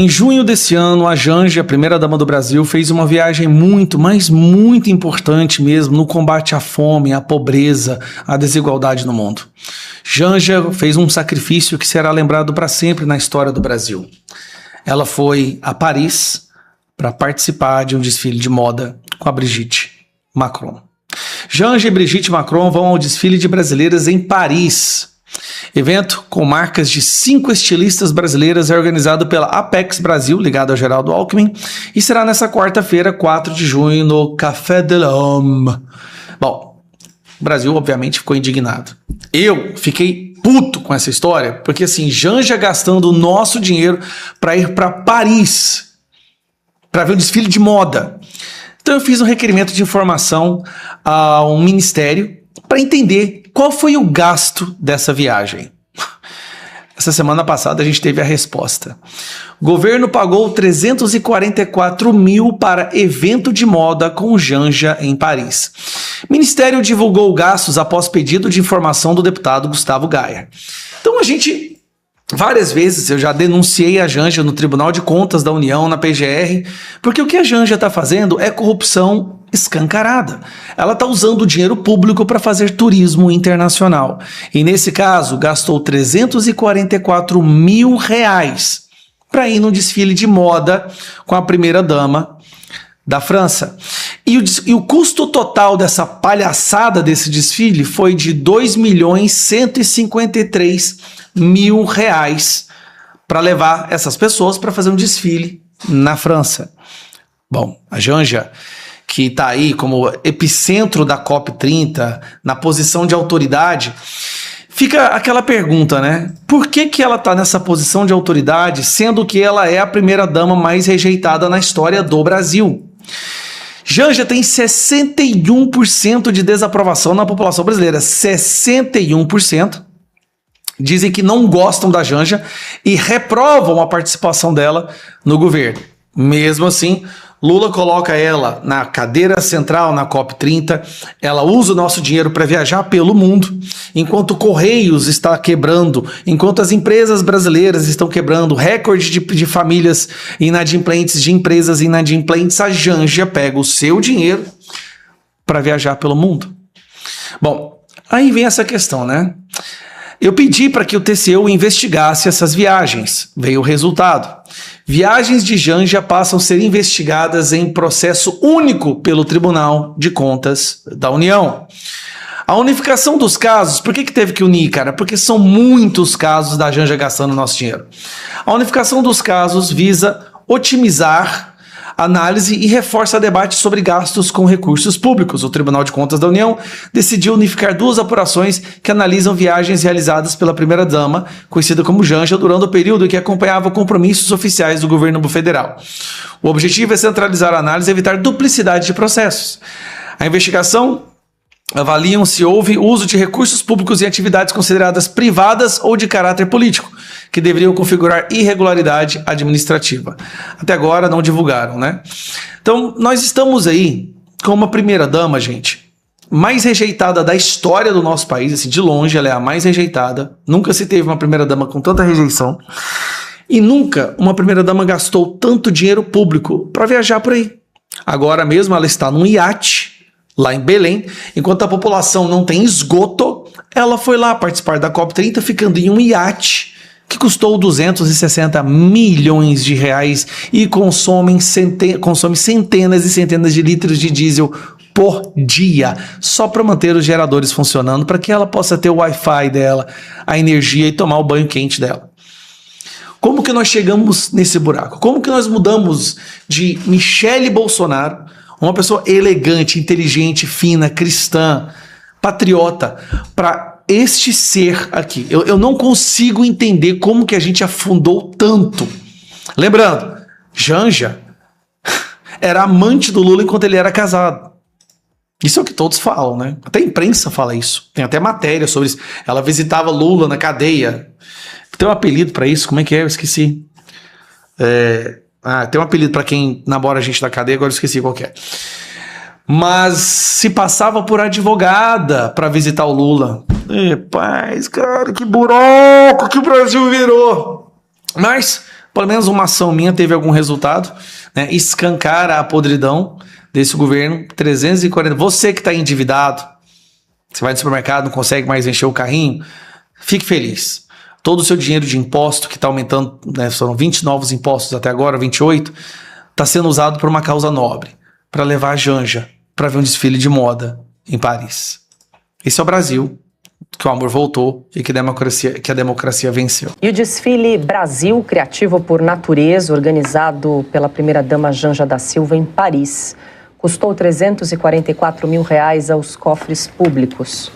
Em junho desse ano, a Janja, a primeira-dama do Brasil, fez uma viagem muito, mas muito importante mesmo no combate à fome, à pobreza, à desigualdade no mundo. Janja fez um sacrifício que será lembrado para sempre na história do Brasil. Ela foi a Paris para participar de um desfile de moda com a Brigitte Macron. Janja e Brigitte Macron vão ao desfile de brasileiras em Paris. Evento com marcas de 5 estilistas brasileiras é organizado pela Apex Brasil, ligado ao Geraldo Alckmin, e será nessa quarta-feira, 4 de junho, no Café de l'Homme. Bom, o Brasil obviamente ficou indignado. Eu fiquei puto com essa história, porque assim, Janja gastando o nosso dinheiro para ir para Paris, para ver um desfile de moda. Então eu fiz um requerimento de informação a um ministério para entender qual foi o gasto dessa viagem. Essa semana passada a gente teve a resposta. O governo pagou 344 mil para evento de moda com Janja em Paris. O Ministério divulgou gastos após pedido de informação do deputado Gustavo Gaia. Então várias vezes eu já denunciei a Janja no Tribunal de Contas da União, na PGR, porque o que a Janja está fazendo é corrupção escancarada. Ela está usando o dinheiro público para fazer turismo internacional. E nesse caso, gastou 344 mil reais para ir num desfile de moda com a primeira-dama da França. E o custo total dessa palhaçada desse desfile foi de 2.153.000 reais para levar essas pessoas para fazer um desfile na França. Bom, a Janja, que está aí como epicentro da COP30, na posição de autoridade, fica aquela pergunta, né? Por que ela está nessa posição de autoridade, sendo que ela é a primeira-dama mais rejeitada na história do Brasil? Janja tem 61% de desaprovação na população brasileira. 61% dizem que não gostam da Janja e reprovam a participação dela no governo. Mesmo assim, Lula coloca ela na cadeira central na COP30, ela usa o nosso dinheiro para viajar pelo mundo, enquanto o Correios está quebrando, enquanto as empresas brasileiras estão quebrando, recorde de famílias inadimplentes, de empresas inadimplentes, a Janja pega o seu dinheiro para viajar pelo mundo. Bom, aí vem essa questão, né? Eu pedi para que o TCU investigasse essas viagens. Veio o resultado. Viagens de Janja passam a ser investigadas em processo único pelo Tribunal de Contas da União. A unificação dos casos, por que teve que unir, cara? Porque são muitos casos da Janja gastando nosso dinheiro. A unificação dos casos visa otimizar a análise e reforça debate sobre gastos com recursos públicos. O Tribunal de Contas da União decidiu unificar 2 apurações que analisam viagens realizadas pela primeira-dama, conhecida como Janja, durante o período em que acompanhava compromissos oficiais do governo federal. O objetivo é centralizar a análise e evitar duplicidade de processos. A investigação avaliam se houve uso de recursos públicos em atividades consideradas privadas ou de caráter político, que deveriam configurar irregularidade administrativa. Até agora não divulgaram, né? Então, nós estamos aí com uma primeira-dama, gente, mais rejeitada da história do nosso país, assim, de longe ela é a mais rejeitada, nunca se teve uma primeira-dama com tanta rejeição, e nunca uma primeira-dama gastou tanto dinheiro público para viajar por aí. Agora mesmo ela está num iate, lá em Belém, enquanto a população não tem esgoto, ela foi lá participar da COP30 ficando em um iate que custou 260 milhões de reais e consome centenas e centenas de litros de diesel por dia, só para manter os geradores funcionando, para que ela possa ter o Wi-Fi dela, a energia e tomar o banho quente dela. Como que nós chegamos nesse buraco? Como que nós mudamos de Michele Bolsonaro, uma pessoa elegante, inteligente, fina, cristã, patriota, para este ser aqui? Eu não consigo entender como que a gente afundou tanto. Lembrando, Janja era amante do Lula enquanto ele era casado. Isso é o que todos falam, né? Até a imprensa fala isso. Tem até matéria sobre isso. Ela visitava Lula na cadeia. Tem um apelido para isso, como é que é? Eu esqueci. Tem um apelido para quem namora a gente da cadeia, agora eu esqueci qual que é. Mas se passava por advogada para visitar o Lula. Paz, cara, que buraco que o Brasil virou. Mas pelo menos uma ação minha teve algum resultado, né? Escancara a podridão desse governo. 340. Você que está endividado, você vai no supermercado, não consegue mais encher o carrinho, fique feliz. Todo o seu dinheiro de imposto, que está aumentando, né, foram 20 novos impostos até agora, 28, está sendo usado por uma causa nobre, para levar a Janja para ver um desfile de moda em Paris. Esse é o Brasil, que o amor voltou e que a democracia venceu. E o desfile Brasil Criativo por Natureza, organizado pela primeira-dama Janja da Silva em Paris, custou R$344 mil aos cofres públicos.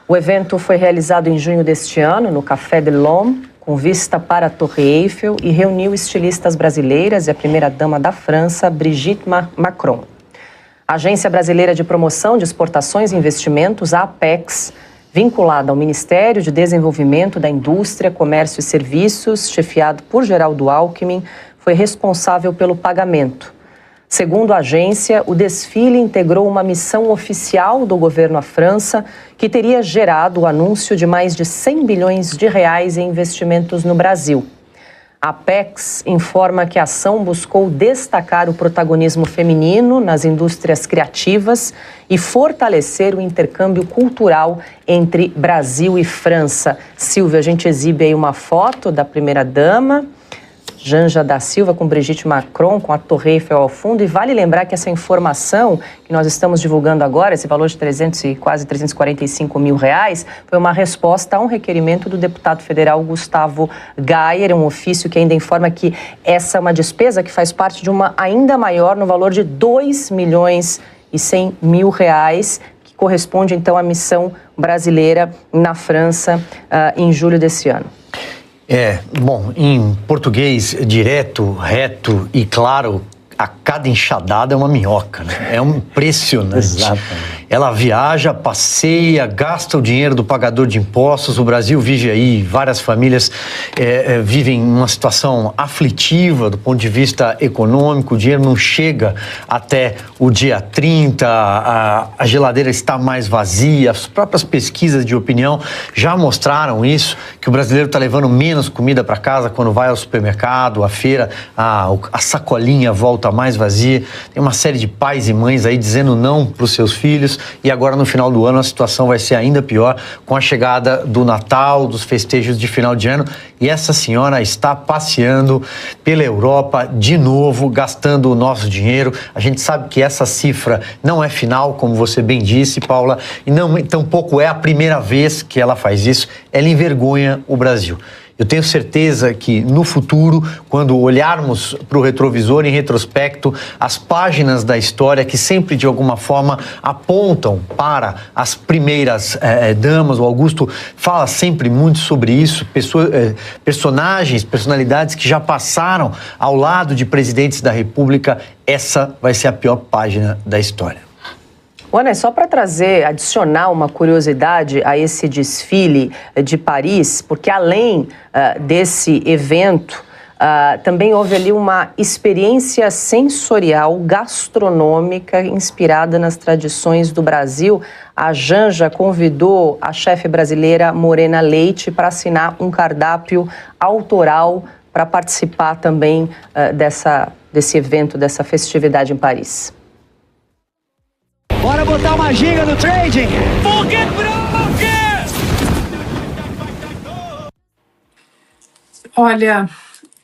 O evento foi realizado em junho deste ano, no Café de l'Homme, com vista para a Torre Eiffel, e reuniu estilistas brasileiras e a primeira-dama da França, Brigitte Macron. A Agência Brasileira de Promoção de Exportações e Investimentos, a Apex, vinculada ao Ministério de Desenvolvimento da Indústria, Comércio e Serviços, chefiado por Geraldo Alckmin, foi responsável pelo pagamento. Segundo a agência, o desfile integrou uma missão oficial do governo à França, que teria gerado o anúncio de mais de R$100 bilhões em investimentos no Brasil. A Apex informa que a ação buscou destacar o protagonismo feminino nas indústrias criativas e fortalecer o intercâmbio cultural entre Brasil e França. Silvia, a gente exibe aí uma foto da primeira-dama, Janja da Silva, com Brigitte Macron, com a Torre Eiffel ao fundo. E vale lembrar que essa informação que nós estamos divulgando agora, esse valor de quase R$345 mil, foi uma resposta a um requerimento do deputado federal Gustavo Gayer, um ofício que ainda informa que essa é uma despesa que faz parte de uma ainda maior, no valor de R$2.100 mil, que corresponde então à missão brasileira na França em julho desse ano. Bom, em português direto, reto e claro, a cada enxadada é uma minhoca, né? É impressionante. Exatamente. Ela viaja, passeia, gasta o dinheiro do pagador de impostos. O Brasil vive aí, várias famílias vivem uma situação aflitiva do ponto de vista econômico. O dinheiro não chega até o dia 30, a geladeira está mais vazia. As próprias pesquisas de opinião já mostraram isso, que o brasileiro está levando menos comida para casa quando vai ao supermercado, à feira, a sacolinha volta mais vazia. Tem uma série de pais e mães aí dizendo não para os seus filhos. E agora, no final do ano, a situação vai ser ainda pior com a chegada do Natal, dos festejos de final de ano. E essa senhora está passeando pela Europa de novo, gastando o nosso dinheiro. A gente sabe que essa cifra não é final, como você bem disse, Paula, e tampouco é a primeira vez que ela faz isso. Ela envergonha o Brasil. Eu tenho certeza que no futuro, quando olharmos para o retrovisor em retrospecto, as páginas da história que sempre de alguma forma apontam para as primeiras damas, o Augusto fala sempre muito sobre isso, personalidades que já passaram ao lado de presidentes da República, essa vai ser a pior página da história. Ana, só para adicionar uma curiosidade a esse desfile de Paris, porque além desse evento, também houve ali uma experiência sensorial gastronômica inspirada nas tradições do Brasil. A Janja convidou a chefe brasileira Morena Leite para assinar um cardápio autoral para participar também desse evento, dessa festividade em Paris. Bora botar uma giga no trading! Olha,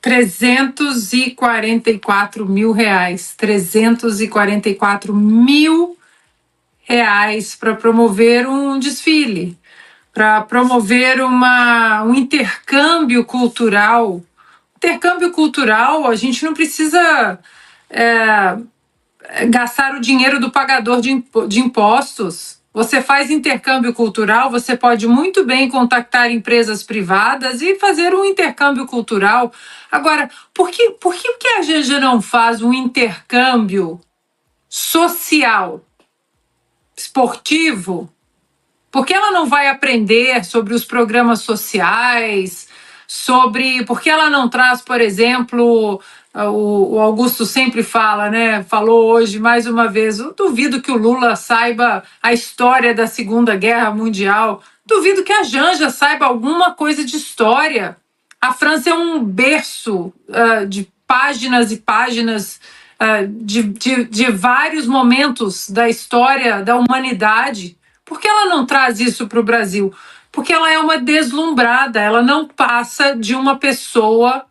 R$344 mil. R$344 mil para promover um desfile, para promover um intercâmbio cultural. Intercâmbio cultural, a gente não precisa gastar o dinheiro do pagador de impostos. Você faz intercâmbio cultural, você pode muito bem contactar empresas privadas e fazer um intercâmbio cultural. Agora, por que a Janja não faz um intercâmbio social, esportivo? Por que ela não vai aprender sobre os programas sociais, por que ela não traz, por exemplo, o Augusto sempre fala, né? Falou hoje mais uma vez, eu duvido que o Lula saiba a história da Segunda Guerra Mundial, duvido que a Janja saiba alguma coisa de história. A França é um berço de páginas e páginas de vários momentos da história da humanidade. Por que ela não traz isso para o Brasil? Porque ela é uma deslumbrada, ela não passa de uma pessoa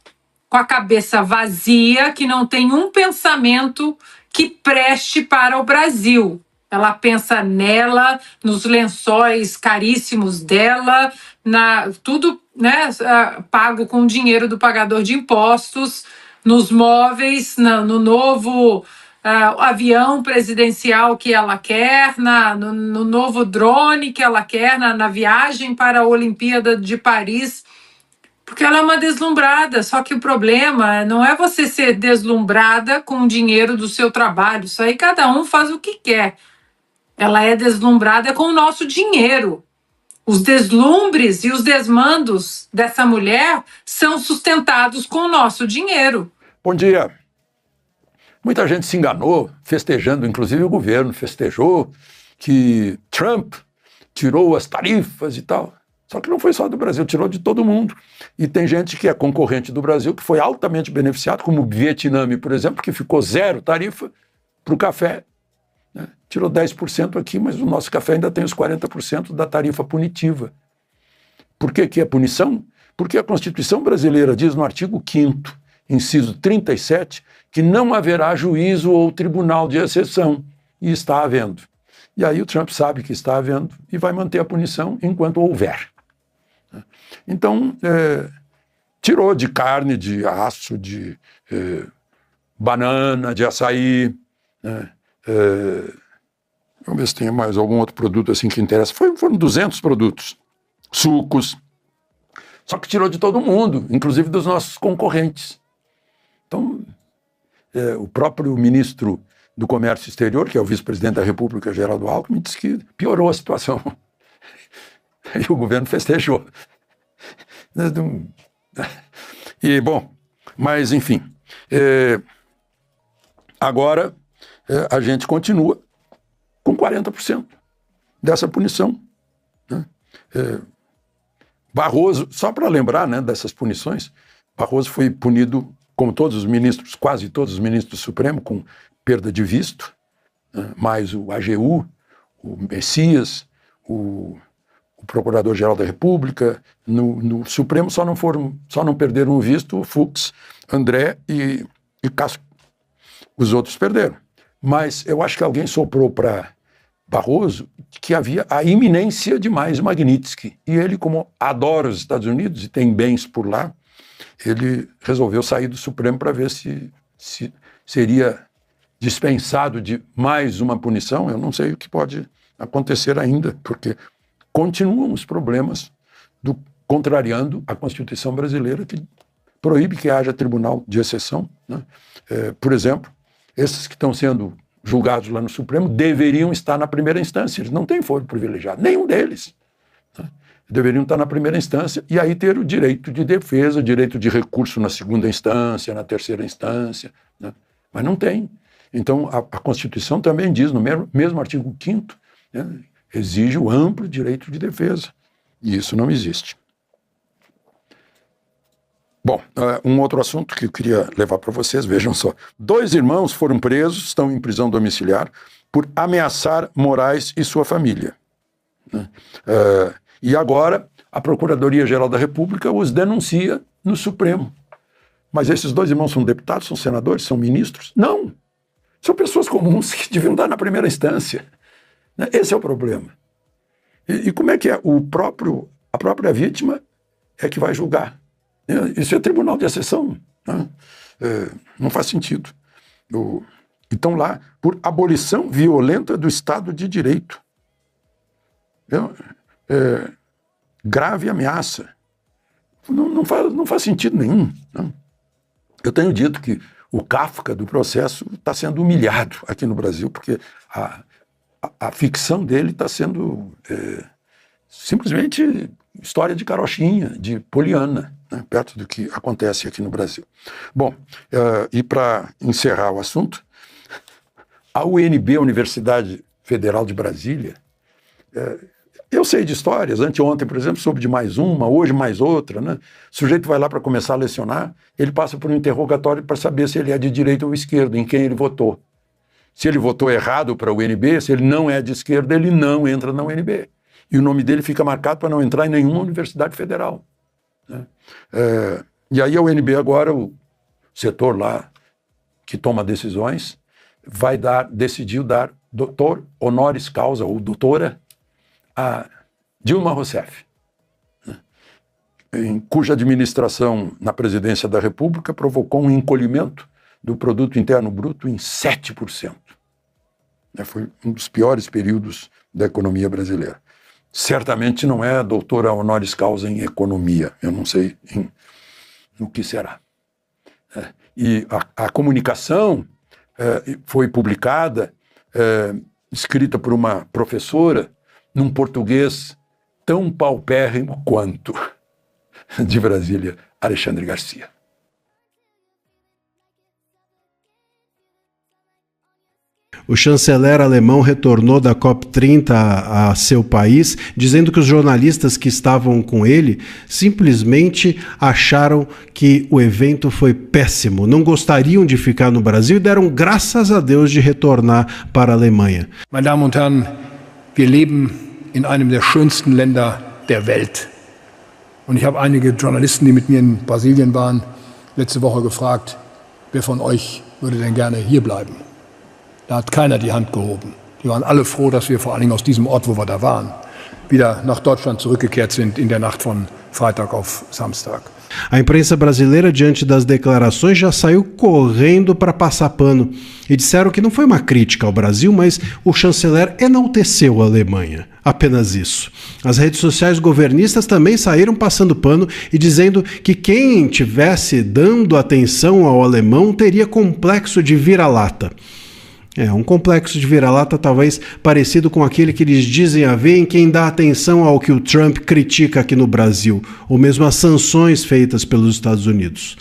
com a cabeça vazia, que não tem um pensamento que preste para o Brasil. Ela pensa nela, nos lençóis caríssimos dela, tudo, né, pago com dinheiro do pagador de impostos, nos móveis, no novo avião presidencial que ela quer, no novo drone que ela quer, na viagem para a Olimpíada de Paris. Porque ela é uma deslumbrada, só que o problema não é você ser deslumbrada com o dinheiro do seu trabalho. Isso aí cada um faz o que quer. Ela é deslumbrada com o nosso dinheiro. Os deslumbres e os desmandos dessa mulher são sustentados com o nosso dinheiro. Bom dia. Muita gente se enganou, festejando, inclusive o governo festejou que Trump tirou as tarifas e tal. Só que não foi só do Brasil, tirou de todo mundo. E tem gente que é concorrente do Brasil, que foi altamente beneficiado, como o Vietnã, por exemplo, que ficou zero tarifa para o café. Né? Tirou 10% aqui, mas o nosso café ainda tem os 40% da tarifa punitiva. Por que é punição? Porque a Constituição brasileira diz no artigo 5º, inciso 37, que não haverá juízo ou tribunal de exceção, e está havendo. E aí o Trump sabe que está havendo e vai manter a punição enquanto houver. Então, tirou de carne, de aço, de banana, de açaí. Vamos ver se tem mais algum outro produto assim que interessa. Foram 200 produtos, sucos. Só que tirou de todo mundo, inclusive dos nossos concorrentes. Então, o próprio ministro do Comércio Exterior, que é o vice-presidente da República, Geraldo Alckmin, disse que piorou a situação. E o governo festejou. E, bom, mas, enfim, agora a gente continua com 40% dessa punição. Né? Barroso, só para lembrar, né, dessas punições, Barroso foi punido, como todos os ministros, quase todos os ministros do Supremo, com perda de visto, né, mais o AGU, o Messias, o Procurador-Geral da República. No Supremo só não perderam o visto o Fux, André e Cássio. Os outros perderam. Mas eu acho que alguém soprou para Barroso que havia a iminência de mais Magnitsky. E ele, como adora os Estados Unidos e tem bens por lá, ele resolveu sair do Supremo para ver se seria dispensado de mais uma punição. Eu não sei o que pode acontecer ainda, porque continuam os problemas contrariando a Constituição brasileira, que proíbe que haja tribunal de exceção. Né? Por exemplo, esses que estão sendo julgados lá no Supremo deveriam estar na primeira instância. Eles não têm foro privilegiado, nenhum deles. Né? Deveriam estar na primeira instância e aí ter o direito de defesa, direito de recurso na segunda instância, na terceira instância. Né? Mas não tem. Então, a Constituição também diz, no mesmo artigo 5º, né, exige o amplo direito de defesa. E isso não existe. Bom, um outro assunto que eu queria levar para vocês, vejam só. 2 irmãos foram presos, estão em prisão domiciliar, por ameaçar Moraes e sua família. E agora a Procuradoria-Geral da República os denuncia no Supremo. Mas esses 2 irmãos são deputados, são senadores, são ministros? Não. São pessoas comuns que deviam estar na primeira instância. Esse é o problema. E como é que é? A própria vítima é que vai julgar. Isso é tribunal de exceção. Né? Não faz sentido. Então lá, por abolição violenta do Estado de Direito. Grave ameaça. Não faz sentido nenhum. Né? Eu tenho dito que o Kafka do processo está sendo humilhado aqui no Brasil, porque a ficção dele está sendo simplesmente história de carochinha, de Poliana, né, perto do que acontece aqui no Brasil. Bom, e para encerrar o assunto, a UNB, Universidade Federal de Brasília, Eu sei de histórias, anteontem, por exemplo, soube de mais uma, hoje mais outra, né? O sujeito vai lá para começar a lecionar, ele passa por um interrogatório para saber se ele é de direita ou esquerda, em quem ele votou. Se ele votou errado para o UNB, se ele não é de esquerda, ele não entra na UNB. E o nome dele fica marcado para não entrar em nenhuma universidade federal, né? E aí a UNB agora, o setor lá que toma decisões, decidiu dar doutor honoris causa, ou doutora, a Dilma Rousseff, né? Cuja administração na presidência da República provocou um encolhimento do produto interno bruto em 7%. Foi um dos piores períodos da economia brasileira. Certamente não é a doutora honoris causa em economia, eu não sei no que será. E a comunicação foi publicada, escrita por uma professora, num português tão paupérrimo quanto, de Brasília, Alexandre Garcia. O chanceler alemão retornou da COP30 a seu país, dizendo que os jornalistas que estavam com ele simplesmente acharam que o evento foi péssimo, não gostariam de ficar no Brasil e deram graças a Deus de retornar para a Alemanha. Meine Damen und Herren, wir leben in einem der schönsten Länder der Welt. Und ich habe einige Journalisten, die mit mir in Brasilien waren, letzte Woche gefragt, wer von euch würde denn gerne hier bleiben? Da hat keiner die Hand gehoben. Die waren alle froh, dass wir vor allen Dingen aus diesem Ort, wo wir da waren, wieder nach Deutschland zurückgekehrt sind in der Nacht von Freitag auf Samstag. A imprensa brasileira, diante das declarações, já saiu correndo para passar pano e disseram que não foi uma crítica ao Brasil, mas o chanceler enalteceu a Alemanha. Apenas isso. As redes sociais governistas também saíram passando pano e dizendo que quem tivesse dando atenção ao alemão teria complexo de vira-lata. Um complexo de vira-lata talvez parecido com aquele que eles dizem haver em quem dá atenção ao que o Trump critica aqui no Brasil, ou mesmo as sanções feitas pelos Estados Unidos.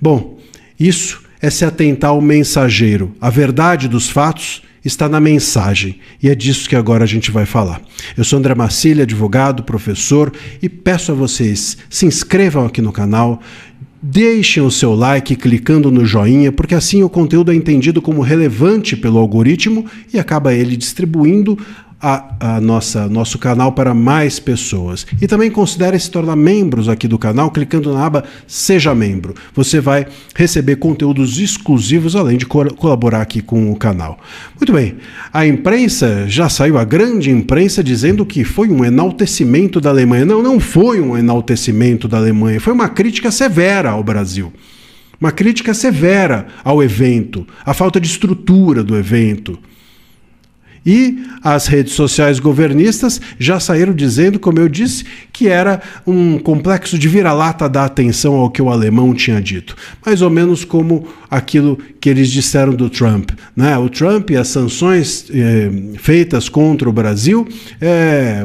Bom, isso é se atentar ao mensageiro. A verdade dos fatos está na mensagem, e é disso que agora a gente vai falar. Eu sou André Marcilli, advogado, professor, e peço a vocês, se inscrevam aqui no canal, deixem o seu like clicando no joinha, porque assim o conteúdo é entendido como relevante pelo algoritmo e acaba ele distribuindo nosso canal para mais pessoas. E também considere se tornar membros aqui do canal clicando na aba Seja Membro. Você vai receber conteúdos exclusivos, além de colaborar aqui com o canal. Muito bem, a imprensa já saiu, a grande imprensa, dizendo que foi um enaltecimento da Alemanha. Não foi um enaltecimento da Alemanha, foi uma crítica severa ao Brasil. Uma crítica severa ao evento, à falta de estrutura do evento. E as redes sociais governistas já saíram dizendo, como eu disse, que era um complexo de vira-lata dar atenção ao que o alemão tinha dito. Mais ou menos como aquilo que eles disseram do Trump, né? O Trump e as sanções feitas contra o Brasil,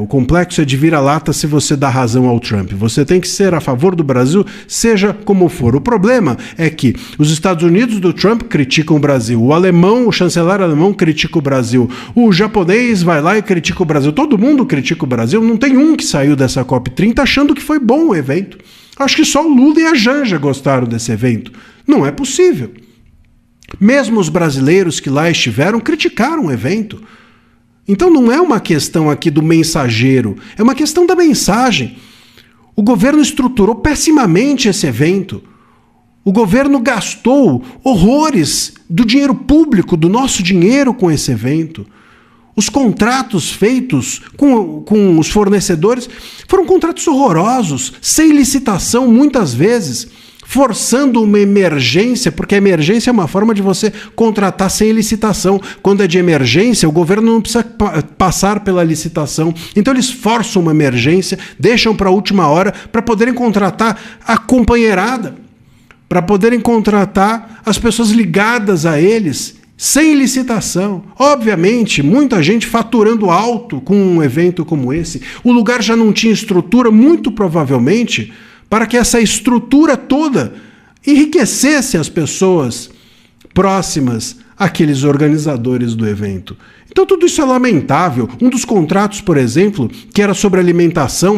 o complexo é de vira-lata se você dá razão ao Trump. Você tem que ser a favor do Brasil, seja como for. O problema é que os Estados Unidos do Trump criticam o Brasil, o alemão, o chanceler alemão critica o Brasil, o japonês vai lá e critica o Brasil. Todo mundo critica o Brasil. Não tem um que saiu dessa COP30 achando que foi bom o evento. Acho que só o Lula e a Janja gostaram desse evento. Não é possível. Mesmo os brasileiros que lá estiveram criticaram o evento. Então não é uma questão aqui do mensageiro, é uma questão da mensagem. O governo estruturou pessimamente esse evento. O governo gastou horrores do dinheiro público, do nosso dinheiro com esse evento. Os contratos feitos com os fornecedores foram contratos horrorosos, sem licitação muitas vezes, forçando uma emergência, porque a emergência é uma forma de você contratar sem licitação. Quando é de emergência, o governo não precisa passar pela licitação. Então eles forçam uma emergência, deixam para a última hora para poderem contratar a companheirada, para poderem contratar as pessoas ligadas a eles, sem licitação. Obviamente, muita gente faturando alto com um evento como esse. O lugar já não tinha estrutura, muito provavelmente, para que essa estrutura toda enriquecesse as pessoas próximas aqueles organizadores do evento. Então tudo isso é lamentável. Um dos contratos, por exemplo, que era sobre alimentação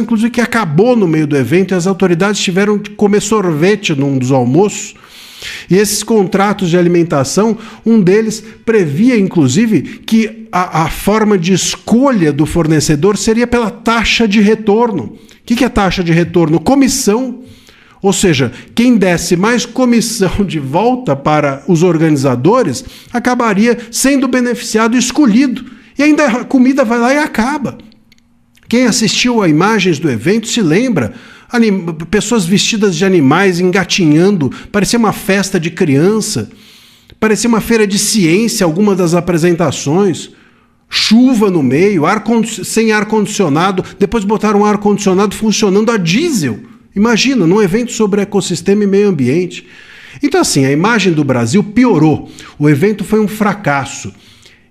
inclusive que acabou no meio do evento e as autoridades tiveram que comer sorvete num dos almoços. E esses contratos de alimentação, um deles previa inclusive que a forma de escolha do fornecedor seria pela taxa de retorno. O que é taxa de retorno? Comissão. Ou seja, quem desse mais comissão de volta para os organizadores acabaria sendo beneficiado e escolhido. E ainda a comida vai lá e acaba. Quem assistiu a imagens do evento se lembra, pessoas vestidas de animais engatinhando, parecia uma festa de criança, parecia uma feira de ciência, alguma das apresentações, chuva no meio, sem ar-condicionado, depois botaram um ar-condicionado funcionando a diesel. Imagina, num evento sobre ecossistema e meio ambiente. Então, assim, a imagem do Brasil piorou. O evento foi um fracasso.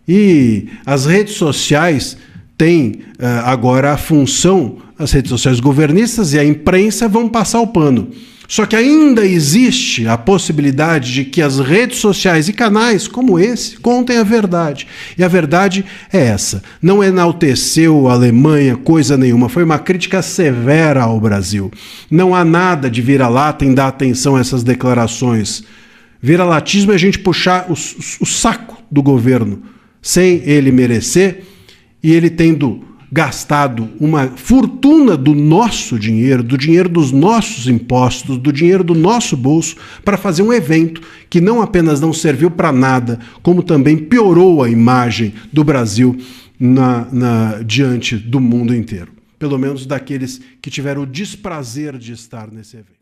E as redes sociais têm agora a função, as redes sociais governistas e a imprensa vão passar o pano. Só que ainda existe a possibilidade de que as redes sociais e canais como esse contem a verdade. E a verdade é essa. Não enalteceu a Alemanha coisa nenhuma. Foi uma crítica severa ao Brasil. Não há nada de vira-lata em dar atenção a essas declarações. Vira-latismo é a gente puxar o saco do governo sem ele merecer e ele tendo gastado uma fortuna do nosso dinheiro, do dinheiro dos nossos impostos, do dinheiro do nosso bolso, para fazer um evento que não apenas não serviu para nada, como também piorou a imagem do Brasil diante do mundo inteiro. Pelo menos daqueles que tiveram o desprazer de estar nesse evento.